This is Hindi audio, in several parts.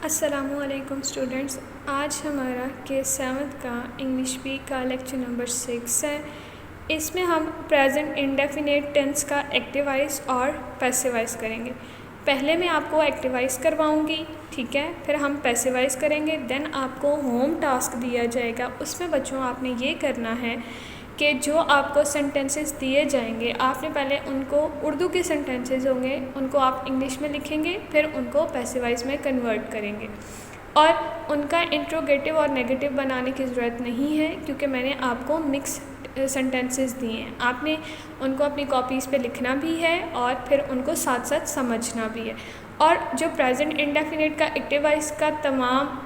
अस्सलामुअलैकुम स्टूडेंट्स, आज हमारा केस 7 का इंग्लिश बी का लेक्चर नंबर 6 है। इसमें हम प्रेजेंट इंडेफिनिट टेंस का एक्टिवाइज और पैसिवाइज करेंगे। पहले मैं आपको एक्टिवाइज करवाऊंगी, ठीक है, फिर हम पैसिवाइज करेंगे। देन आपको होम टास्क दिया जाएगा। उसमें बच्चों आपने ये करना है कि जो आपको सेंटेंसेस दिए जाएंगे आपने पहले उनको, उर्दू के सेंटेंसेस होंगे उनको आप इंग्लिश में लिखेंगे, फिर उनको पैसिवाइज में कन्वर्ट करेंगे। और उनका इंट्रोगेटिव और नेगेटिव बनाने की ज़रूरत नहीं है क्योंकि मैंने आपको मिक्स सेंटेंसेस दिए हैं। आपने उनको अपनी कॉपीज़ पे लिखना भी है और फिर उनको साथ साथ समझना भी है। और जो प्रेजेंट इंडेफिनिट का एक्टिवाइज का तमाम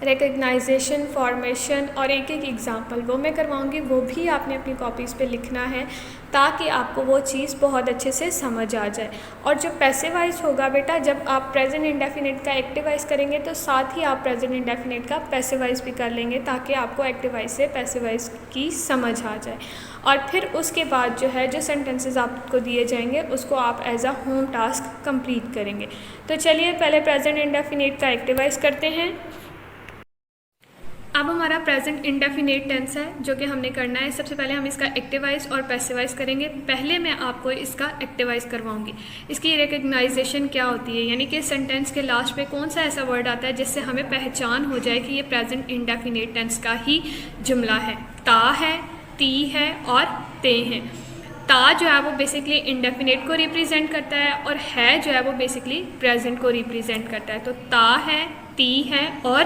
रिकग्नाइजेशन, फॉर्मेशन और एक एक एग्ज़ाम्पल वो मैं करवाऊँगी, वो भी आपने अपनी कॉपीज़ पे लिखना है ताकि आपको वो चीज़ बहुत अच्छे से समझ आ जाए। और जो पैसिवाइज होगा बेटा, जब आप प्रेजेंट इंडेफिनिट का एक्टिवाइज करेंगे तो साथ ही आप प्रेजेंट इंडेफिनिट का पैसिवाइज भी कर लेंगे ताकि आपको एक्टिवाइज से पैसिवाइज की समझ आ जाए। और फिर उसके बाद जो है, जो सेंटेंसेस आपको दिए जाएंगे उसको आप as a home task complete करेंगे। तो चलिए पहले प्रेजेंट इंडेफिनिट का एक्टिवाइज करते हैं। अब हमारा प्रेजेंट इंडेफिनिट टेंस है जो कि हमने करना है। सबसे पहले हम इसका एक्टिवाइज और पैसिवाइज करेंगे। पहले मैं आपको इसका एक्टिवाइज करवाऊंगी। इसकी रिकग्नाइजेशन क्या होती है, यानी कि सेंटेंस के लास्ट पे कौन सा ऐसा वर्ड आता है जिससे हमें पहचान हो जाए कि ये प्रेजेंट इंडेफिनिट टेंस का ही जुमला है। ता है, ती है और ते हैं। ता जो है वो बेसिकली इंडेफिनिट को रिप्रेजेंट करता है और है जो है वो बेसिकली प्रेजेंट को रिप्रेजेंट करता है। तो ता है, ती है और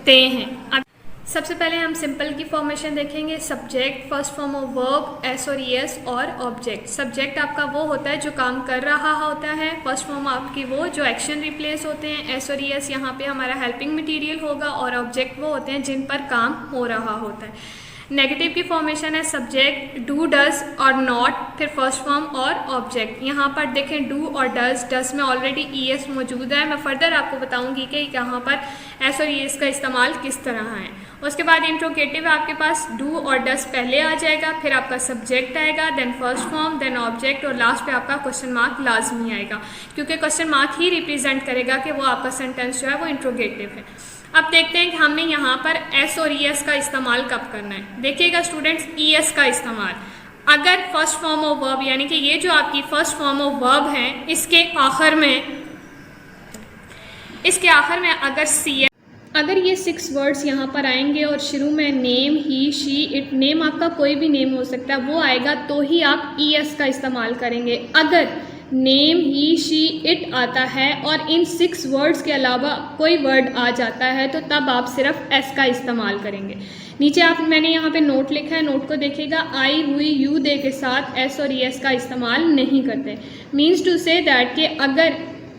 ते हैं। अब सबसे पहले हम सिंपल की फॉर्मेशन देखेंगे। Subject, first form of verb, S और एस और ऑब्जेक्ट। सब्जेक्ट आपका वो होता है जो काम कर रहा होता है। फर्स्ट फॉर्म आपकी वो जो एक्शन रिप्लेस होते हैं। एस और एस यहाँ पे हमारा हेल्पिंग मटेरियल होगा और ऑब्जेक्ट वो होते हैं जिन पर काम हो रहा होता है। नेगेटिव की फॉर्मेशन है सब्जेक्ट, डू, डज और नॉट, फिर फर्स्ट फॉर्म और ऑब्जेक्ट। यहाँ पर देखें डू और डज में ऑलरेडी ईएस मौजूद है। मैं फर्दर आपको बताऊंगी कि यहाँ पर एस और ईएस का इस्तेमाल किस तरह है। उसके बाद इंट्रोगेटिव है आपके पास, डू और डज पहले आ जाएगा, फिर आपका सब्जेक्ट आएगा, then first form, then object और लास्ट पे आपका क्वेश्चन मार्क लाजमी आएगा क्योंकि क्वेश्चन मार्क ही रिप्रेजेंट करेगा कि वो आपका सेंटेंस जो है वो इंट्रोगेटिव है। अब देखते हैं कि हमने यहाँ पर एस और ईएस का इस्तेमाल कब करना है। देखिएगा स्टूडेंट्स, ईएस का इस्तेमाल अगर फर्स्ट फॉर्म ऑफ वर्ब, यानी कि ये जो आपकी फर्स्ट फॉर्म ऑफ वर्ब है इसके आखिर में अगर सी, अगर ये 6 वर्ड्स यहाँ पर आएंगे और शुरू में name, he, she, it, name आपका कोई भी नेम हो सकता है, वो आएगा तो ही आप ईएस का इस्तेमाल करेंगे। अगर नेम, ही, शी, इट आता है और इन 6 वर्ड्स के अलावा कोई वर्ड आ जाता है तो तब आप सिर्फ एस का इस्तेमाल करेंगे। नीचे मैंने यहाँ पे नोट लिखा है, नोट को देखिएगा। आई, हुई, यू, दे के साथ एस और एस का इस्तेमाल नहीं करते। मीन्स टू से दैट कि अगर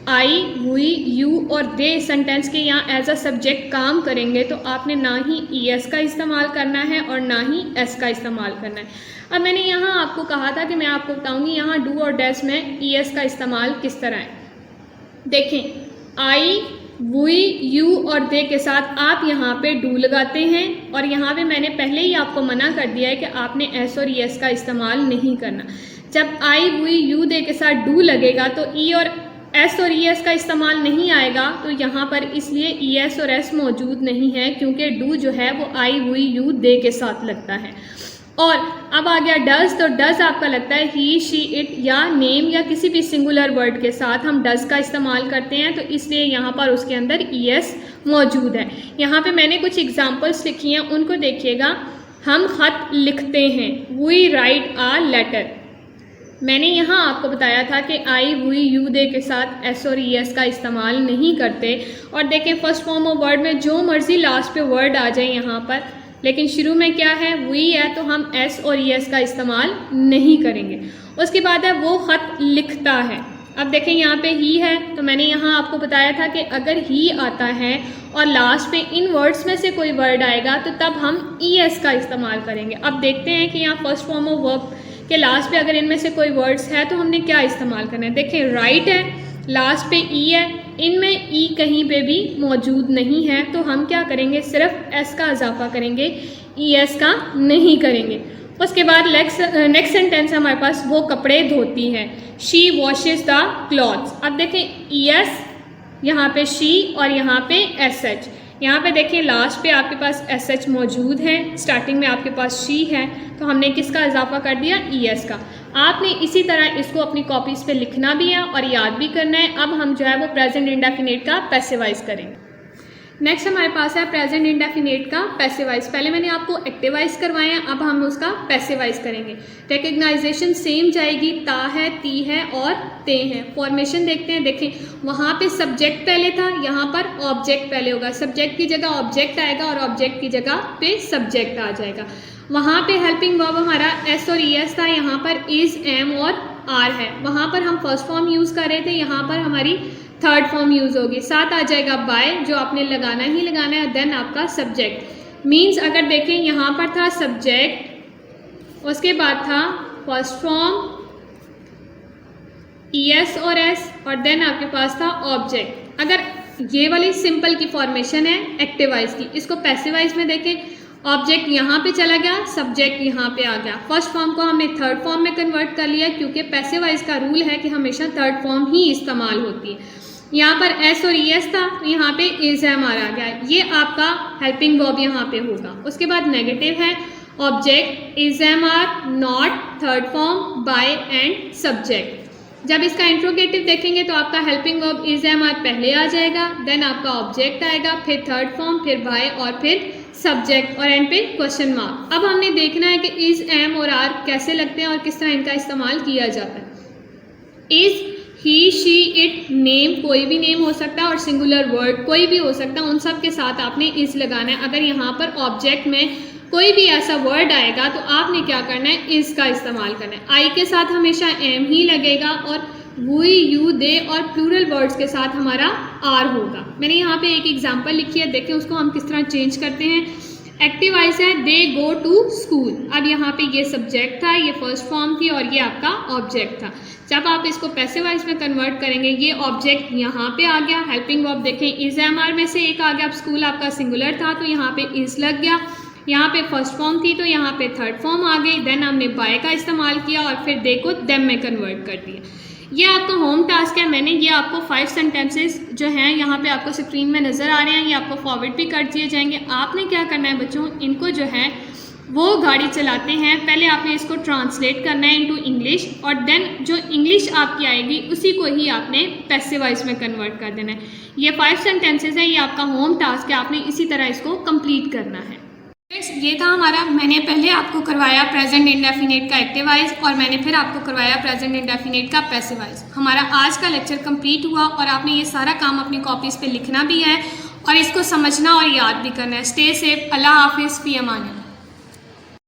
आई, हुई, यू और दे सेंटेंस के यहाँ एज अ सब्जेक्ट काम करेंगे तो आपने ना ही ईएस का इस्तेमाल करना है और ना ही एस का इस्तेमाल करना है। अब मैंने यहाँ आपको कहा था कि मैं आपको बताऊंगी यहाँ डू और डज में ईएस का इस्तेमाल किस तरह है। देखें, आई, हुई, यू और दे के साथ आप यहाँ पे डू लगाते हैं और यहाँ पे मैंने पहले ही आपको मना कर दिया है कि आपने एस और ईएस का इस्तेमाल नहीं करना। जब आई, हुई, यू, दे के साथ डू लगेगा तो ई और एस और ईएस का इस्तेमाल नहीं आएगा। तो यहाँ पर इसलिए ईएस और एस मौजूद नहीं है क्योंकि डू जो है वो आई, हुई, यू, दे के साथ लगता है। और अब आ गया डज, तो डज आपका लगता है ही, शी, इट या नेम या किसी भी सिंगुलर वर्ड के साथ हम डज का इस्तेमाल करते हैं, तो इसलिए यहाँ पर उसके अंदर ईएस मौजूद है। यहाँ पे मैंने कुछ एग्जांपल्स लिखी हैं, उनको देखिएगा। हम खत लिखते हैं, वी राइट आ लेटर। मैंने यहाँ आपको बताया था कि आई, हुई, यू, दे के साथ एस और ईएस का इस्तेमाल नहीं करते। और देखें फर्स्ट फॉर्म ऑफ वर्ड में जो मर्जी लास्ट पे वर्ड आ जाए यहाँ पर, लेकिन शुरू में क्या है, वी है, तो हम एस और ईएस का इस्तेमाल नहीं करेंगे। उसके बाद है वो खत लिखता है। अब देखें यहाँ पे ही है, तो मैंने यहाँ आपको बताया था कि अगर ही आता है और लास्ट पे इन वर्ड्स में से कोई वर्ड आएगा तो तब हम ईएस का इस्तेमाल करेंगे। अब देखते हैं कि यहाँ फर्स्ट फॉर्म ऑफ वर्ब के लास्ट पे अगर इनमें से कोई वर्ड्स है तो हमने क्या इस्तेमाल करना है। देखें, राइट है, लास्ट पे ई है, इनमें ई कहीं पे भी मौजूद नहीं है, तो हम क्या करेंगे, सिर्फ एस का इजाफा करेंगे, ई एस का नहीं करेंगे। उसके बाद नेक्स्ट सेंटेंस हमारे पास, वो कपड़े धोती है, शी वॉशेस द क्लॉथ्स। अब देखें ई एस यहाँ पे शी और यहाँ पे SH। यहाँ पे देखिए लास्ट पे आपके पास SH मौजूद है, स्टार्टिंग में आपके पास शी है, तो हमने किसका इजाफा कर दिया, ES का। आपने इसी तरह इसको अपनी कॉपीज़ पे लिखना भी है और याद भी करना है। अब हम जो है वो प्रेजेंट इंडेफिनिट का पैसिवाइज करेंगे। नेक्स्ट हमारे पास है प्रेजेंट इंडेफिनिट का पैसिवाइज। पहले मैंने आपको एक्टिवाइज करवाया है, अब हम उसका पैसिवाइज करेंगे। रिकग्नाइजेशन सेम जाएगी, ता है, ती है और ते हैं। फॉर्मेशन देखते हैं, देखें वहाँ पे सब्जेक्ट पहले था, यहाँ पर ऑब्जेक्ट पहले होगा। सब्जेक्ट की जगह ऑब्जेक्ट आएगा और ऑब्जेक्ट की जगह पे सब्जेक्ट आ जाएगा। वहाँ पे हेल्पिंग वर्ब हमारा एस और ES था, यहाँ पर इज़, एम और आर है। वहाँ पर हम फर्स्ट फॉर्म यूज़ कर रहे थे, यहाँ पर हमारी थर्ड फॉर्म यूज़ होगी। साथ आ जाएगा बाय, जो आपने लगाना ही लगाना है, देन आपका सब्जेक्ट। मीन्स अगर देखें यहाँ पर था सब्जेक्ट, उसके बाद था फर्स्ट फॉर्म ES और S और देन आपके पास था ऑब्जेक्ट। अगर ये वाली सिंपल की फॉर्मेशन है एक्टिवाइज की, इसको पैसिवाइज में देखें, ऑब्जेक्ट यहाँ पे चला गया, सब्जेक्ट यहाँ पे आ गया। फर्स्ट फॉर्म को हमने थर्ड फॉर्म में कन्वर्ट कर लिया, क्योंकि पैसिवाइज का रूल है कि हमेशा थर्ड फॉर्म ही इस्तेमाल होती है। यहाँ पर S और ES था, यहाँ पे इज एम आ गया, ये आपका हेल्पिंग वर्ब यहाँ पे होगा। उसके बाद नेगेटिव है, object is am are, not, third form, by and subject. जब इसका इंट्रोगेटिव देखेंगे तो आपका helping verb is am are पहले आ जाएगा, देन आपका ऑब्जेक्ट आएगा, फिर थर्ड फॉर्म, फिर बाय और फिर सब्जेक्ट और एंड पे क्वेश्चन मार्क। अब हमने देखना है कि इज, एम और आर कैसे लगते हैं और किस तरह इनका इस्तेमाल किया जाता है। Is, he, she, it, name, कोई भी नेम हो सकता है और सिंगुलर वर्ड कोई भी हो सकता है, उन सब के साथ आपने इज लगाना है। अगर यहाँ पर ऑब्जेक्ट में कोई भी ऐसा वर्ड आएगा तो आपने क्या करना है, इज का इस्तेमाल करना है। आई के साथ हमेशा एम ही लगेगा और वी, यू, दे और प्लूरल वर्ड्स के साथ हमारा आर होगा। मैंने यहाँ पे एक एग्जांपल लिखी है, देखें उसको हम किस तरह चेंज करते हैं। एक्टिवाइज है, दे गो टू स्कूल। अब यहाँ पे ये सब्जेक्ट था, ये फर्स्ट फॉर्म थी और ये आपका ऑब्जेक्ट था। जब आप इसको पैसिवाइज में कन्वर्ट करेंगे, ये ऑब्जेक्ट यहाँ पे आ गया, हेल्पिंग वर्ब देखें इज, एम, आर में से एक आ गया। अब स्कूल आपका सिंगुलर था तो यहाँ पे इज लग गया, यहाँ पे फर्स्ट फॉर्म थी तो यहाँ पे थर्ड फॉर्म आ गई, देन हमने बाय का इस्तेमाल किया और फिर दे को देम में कन्वर्ट कर दिया। ये आपका होम टास्क है। मैंने ये आपको 5 सेंटेंसेस जो हैं यहाँ पे आपको स्क्रीन में नज़र आ रहे हैं, ये आपको फॉरवर्ड भी कर दिए जाएंगे। आपने क्या करना है बच्चों, इनको जो है वो गाड़ी चलाते हैं, पहले आपने इसको ट्रांसलेट करना है इनटू इंग्लिश और देन जो इंग्लिश आपकी आएगी उसी को ही आपने पैसिवाइज में कन्वर्ट कर देना है। ये 5 सेंटेंसेस हैं, ये आपका होम टास्क है, आपने इसी तरह इसको कंप्लीट करना है। ये था हमारा, मैंने पहले आपको करवाया प्रेजेंट इंडेफिनिट का एक्टिवाइज और मैंने फिर आपको करवाया प्रेजेंट इंडेफिनिट का पैसिवाइज। हमारा आज का लेक्चर कंप्लीट हुआ और आपने ये सारा काम अपनी कॉपीज़ पे लिखना भी है और इसको समझना और याद भी करना है। स्टे सेफ, अल्लाह हाफिज़, फी अमान।